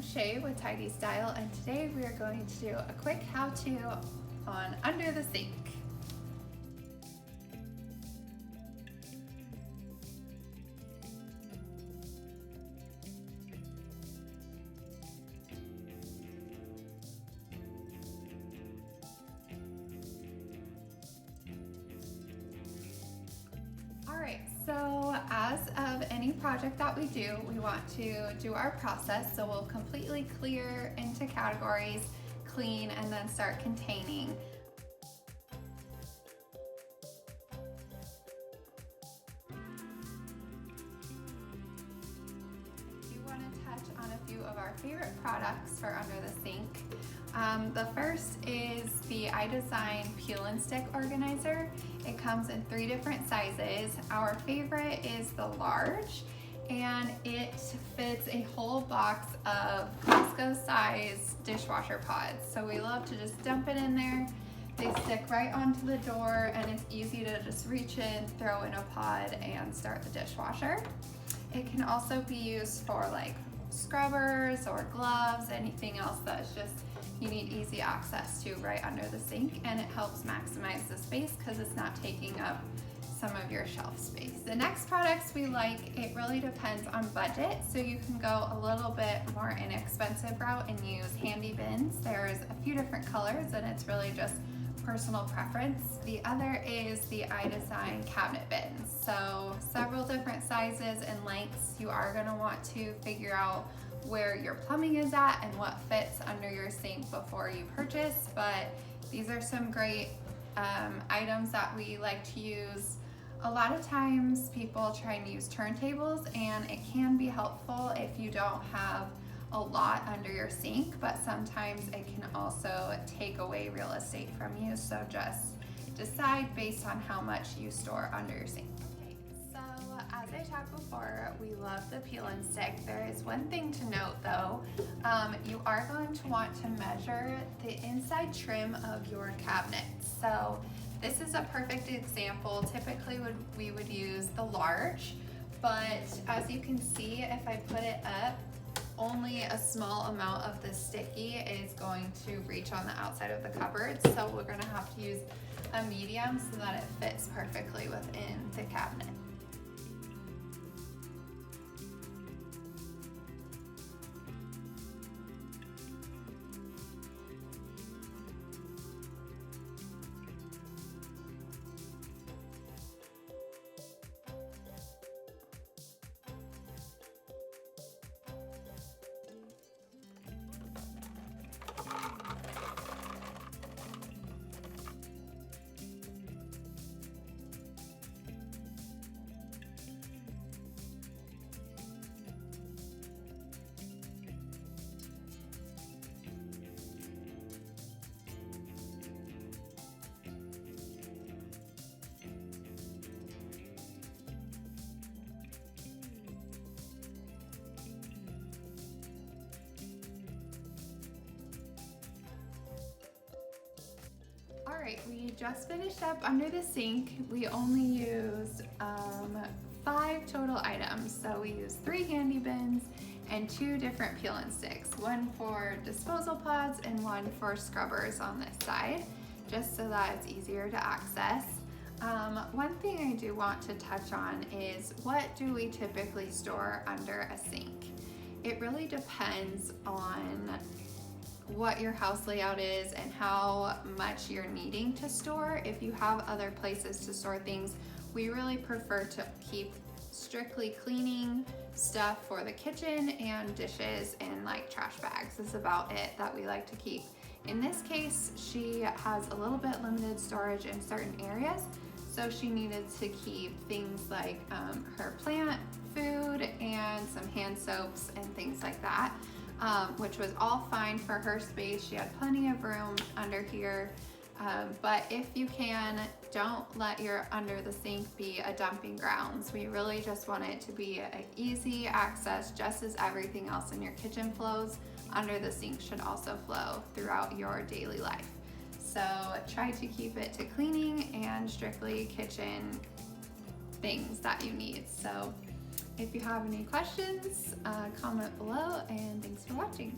I'm Shea with Tidy Style, and today we are going to do a quick how-to on under the sink. Alright, so as of any project that we do, we want to do our process. So we'll completely clear into categories, clean, and then start containing. We want to touch on a few of our favorite products for under the sink. The first is the iDesign Peel and Stick Organizer. It comes in 3 different sizes. Our favorite is the large, and it fits a whole box of Costco size dishwasher pods. So we love to just dump it in there. They stick right onto the door, and it's easy to just reach in, throw in a pod, and start the dishwasher. It can also be used for like scrubbers or gloves, anything else that's just you need easy access to right under the sink, and it helps maximize the space because it's not taking up some of your shelf space. The next products we like, it really depends on budget, so you can go a little bit more inexpensive route and use handy bins. There's a few different colors and it's really just personal preference. The other is the iDesign cabinet bins. So several different sizes and lengths. You are going to want to figure out where your plumbing is at and what fits under your sink before you purchase, but these are some great items that we like to use. A lot of times people try and use turntables, and it can be helpful if you don't have a lot under your sink, but sometimes it can also take away real estate from you, so just decide based on how much you store under your sink. As I talked before, we love the peel and stick. There is one thing to note though. You are going to want to measure the inside trim of your cabinet. So this is a perfect example. Typically we would use the large, but as you can see, if I put it up, only a small amount of the sticky is going to reach on the outside of the cupboard. So we're gonna have to use a medium so that it fits perfectly within the cabinet. Alright, we just finished up under the sink. We only used 5 total items. So we used 3 handy bins and 2 different peel and sticks. One for disposal pods and one for scrubbers on this side, just so that it's easier to access. One thing I do want to touch on is, what do we typically store under a sink? It really depends on what your house layout is and how much you're needing to store. If you have other places to store things, we really prefer to keep strictly cleaning stuff for the kitchen, and dishes and like trash bags is about it that we like to keep. In this case, she has a little bit limited storage in certain areas, so she needed to keep things like her plant food and some hand soaps and things like that. Which was all fine for her space. She had plenty of room under here. But if you can, don't let your under the sink be a dumping grounds. We really just want it to be an easy access, just as everything else in your kitchen flows. Under the sink should also flow throughout your daily life. So try to keep it to cleaning and strictly kitchen things that you need. So If you have any questions, comment below, and thanks for watching.